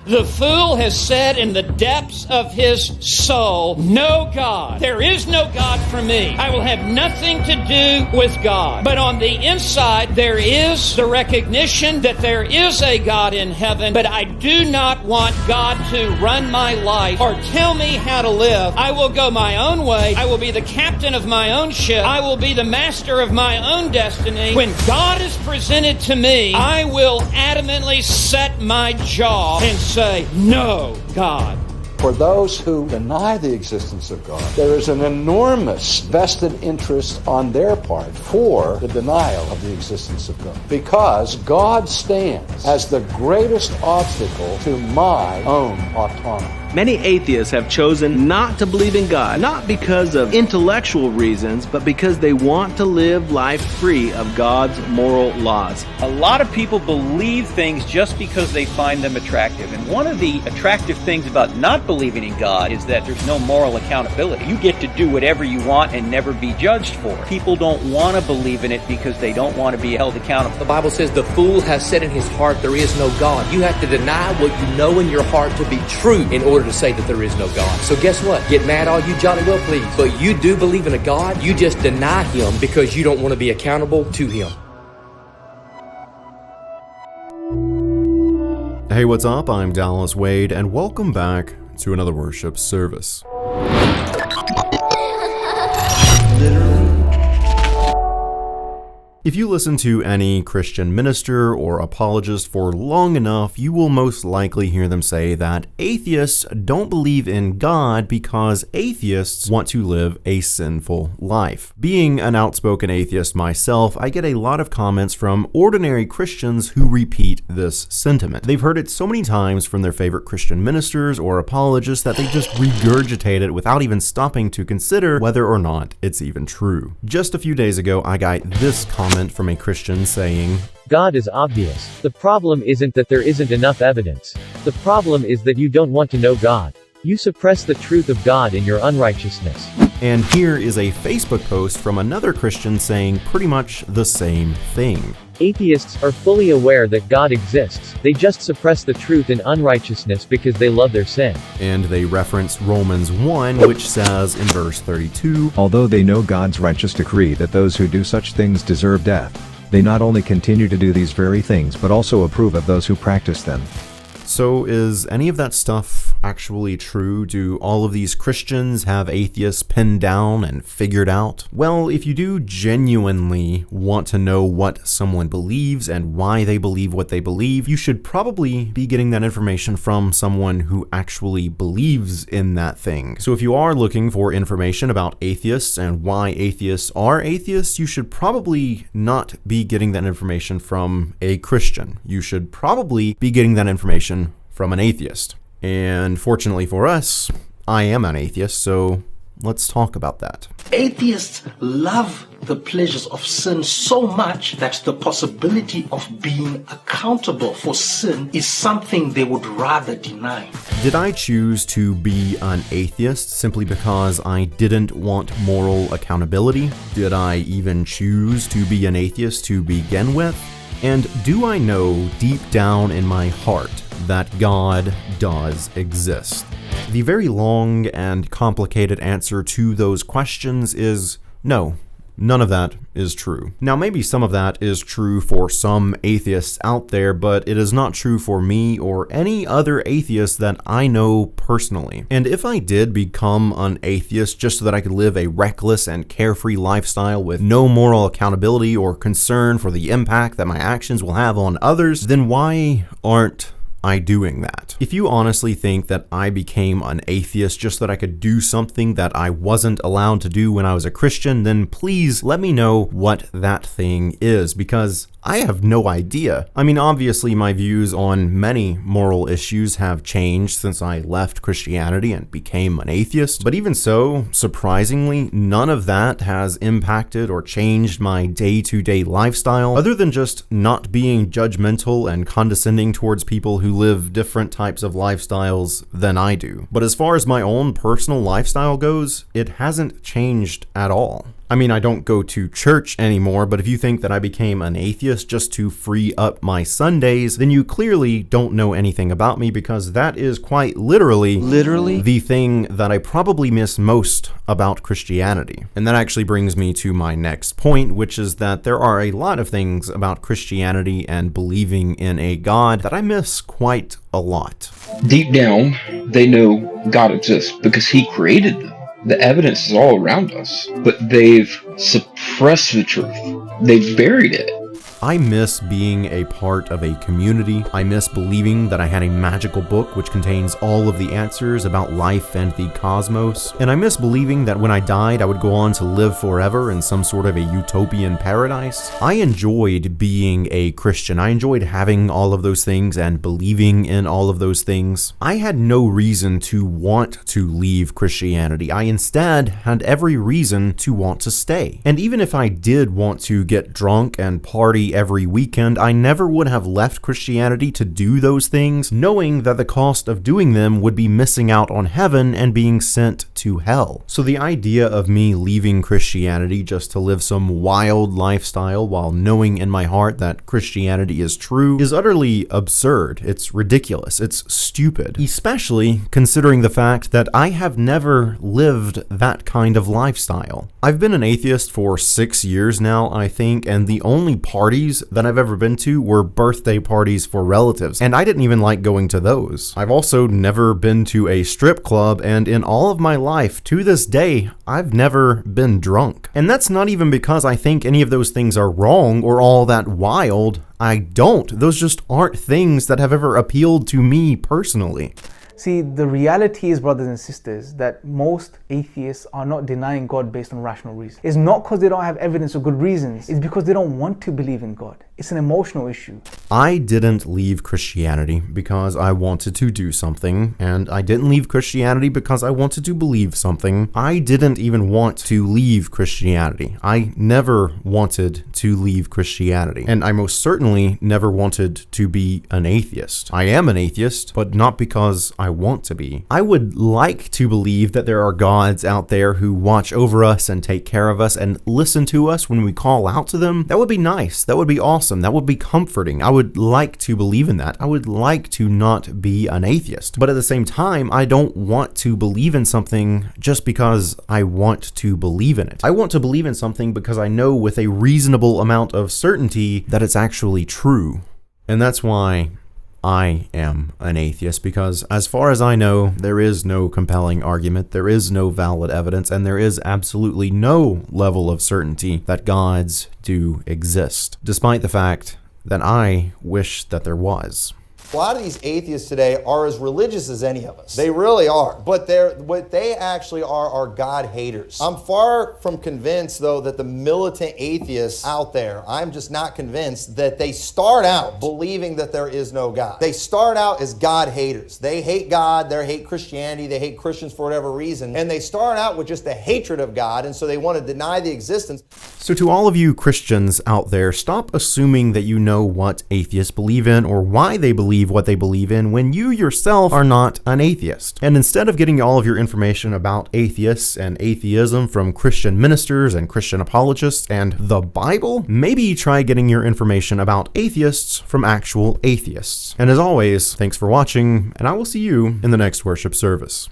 The fool has said in the depths of his soul, no God. There is no God for me. I will have nothing to do with God. But on the inside, there is the recognition that there is a God in heaven, but I do not want God to run my life or tell me how to live. I will go my own way. I will be the captain of my own ship. I will be the master of my own destiny. When God is presented to me, I will adamantly set my jaw and say, no, God. For those who deny the existence of God, there is an enormous vested interest on their part for the denial of the existence of God. Because God stands as the greatest obstacle to my own autonomy. Many atheists have chosen not to believe in God, not because of intellectual reasons, but because they want to live life free of God's moral laws. A lot of people believe things just because they find them attractive. And one of the attractive things about not believing in God is that there's no moral accountability. You get to do whatever you want and never be judged for it. People don't want to believe in it because they don't want to be held accountable. The Bible says the fool has said in his heart there is no God. You have to deny what you know in your heart to be true in order to say that there is no God. So guess what? Get mad all you jolly well please. But you do believe in a God. You just deny him because you don't want to be accountable to him. Hey, what's up? I'm DallasWade, and welcome back to another worship service. If you listen to any Christian minister or apologist for long enough, you will most likely hear them say that atheists don't believe in God because atheists want to live a sinful life. Being an outspoken atheist myself, I get a lot of comments from ordinary Christians who repeat this sentiment. They've heard it so many times from their favorite Christian ministers or apologists that they just regurgitate it without even stopping to consider whether or not it's even true. Just a few days ago, I got this comment from a Christian saying, God is obvious. The problem isn't that there isn't enough evidence. The problem is that you don't want to know God. You suppress the truth of God in your unrighteousness. And here is a Facebook post from another Christian saying pretty much the same thing. Atheists are fully aware that God exists. They just suppress the truth in unrighteousness because they love their sin. And they reference Romans 1, which says in verse 32, although they know God's righteous decree that those who do such things deserve death, they not only continue to do these very things but also approve of those who practice them. So is any of that stuff actually true? Do all of these Christians have atheists pinned down and figured out? Well, if you do genuinely want to know what someone believes and why they believe what they believe, you should probably be getting that information from someone who actually believes in that thing. So if you are looking for information about atheists and why atheists are atheists, you should probably not be getting that information from a Christian. You should probably be getting that information from an atheist. And fortunately for us, I am an atheist, so let's talk about that. Atheists love the pleasures of sin so much that the possibility of being accountable for sin is something they would rather deny. Did I choose to be an atheist simply because I didn't want moral accountability? Did I even choose to be an atheist to begin with? And do I know deep down in my heart that God does exist? The very long and complicated answer to those questions is no. None of that is true. Now, maybe some of that is true for some atheists out there, but it is not true for me or any other atheist that I know personally. And if I did become an atheist just so that I could live a reckless and carefree lifestyle with no moral accountability or concern for the impact that my actions will have on others, then why aren't I doing that? If you honestly think that I became an atheist just so that I could do something that I wasn't allowed to do when I was a Christian, then please let me know what that thing is, because I have no idea. I mean, obviously my views on many moral issues have changed since I left Christianity and became an atheist, but even so, surprisingly, none of that has impacted or changed my day-to-day lifestyle, other than just not being judgmental and condescending towards people who live different types of lifestyles than I do. But as far as my own personal lifestyle goes, it hasn't changed at all. I mean, I don't go to church anymore, but if you think that I became an atheist just to free up my Sundays, then you clearly don't know anything about me, because that is quite literally the thing that I probably miss most about Christianity. And that actually brings me to my next point, which is that there are a lot of things about Christianity and believing in a God that I miss quite a lot. Deep down, they know God exists because He created them. The evidence is all around us, but they've suppressed the truth. They've buried it. I miss being a part of a community. I miss believing that I had a magical book which contains all of the answers about life and the cosmos. And I miss believing that when I died, I would go on to live forever in some sort of a utopian paradise. I enjoyed being a Christian. I enjoyed having all of those things and believing in all of those things. I had no reason to want to leave Christianity. I instead had every reason to want to stay. And even if I did want to get drunk and party every weekend, I never would have left Christianity to do those things, knowing that the cost of doing them would be missing out on heaven and being sent to hell. So the idea of me leaving Christianity just to live some wild lifestyle while knowing in my heart that Christianity is true is utterly absurd. It's ridiculous. It's stupid, especially considering the fact that I have never lived that kind of lifestyle. I've been an atheist for 6 years now, I think, and the only parties that I've ever been to were birthday parties for relatives, and I didn't even like going to those. I've also never been to a strip club, and in all of my life, to this day, I've never been drunk. And that's not even because I think any of those things are wrong or all that wild. I don't. Those just aren't things that have ever appealed to me personally. See, the reality is, brothers and sisters, that most atheists are not denying God based on rational reason. It's not because they don't have evidence or good reasons. It's because they don't want to believe in God. It's an emotional issue. I didn't leave Christianity because I wanted to do something, and I didn't leave Christianity because I wanted to believe something. I didn't even want to leave Christianity. I never wanted to leave Christianity, and I most certainly never wanted to be an atheist. I am an atheist, but not because I want to be. I would like to believe that there are gods out there who watch over us and take care of us and listen to us when we call out to them. That would be nice. That would be awesome. That would be comforting. I would like to believe in that. I would like to not be an atheist. But at the same time, I don't want to believe in something just because I want to believe in it. I want to believe in something because I know with a reasonable amount of certainty that it's actually true. And that's why I am an atheist, because as far as I know, there is no compelling argument, there is no valid evidence, and there is absolutely no level of certainty that gods do exist, despite the fact that I wish that there was. A lot of these atheists today are as religious as any of us. They really are. But what they actually are God haters. I'm far from convinced, though, that the militant atheists out there, I'm just not convinced that they start out believing that there is no God. They start out as God haters. They hate God, they hate Christianity, they hate Christians for whatever reason, and they start out with just a hatred of God, and so they want to deny the existence. So to all of you Christians out there, stop assuming that you know what atheists believe in or why they believe what they believe in when you yourself are not an atheist. And instead of getting all of your information about atheists and atheism from Christian ministers and Christian apologists and the Bible, maybe try getting your information about atheists from actual atheists. And as always, thanks for watching, and I will see you in the next worship service.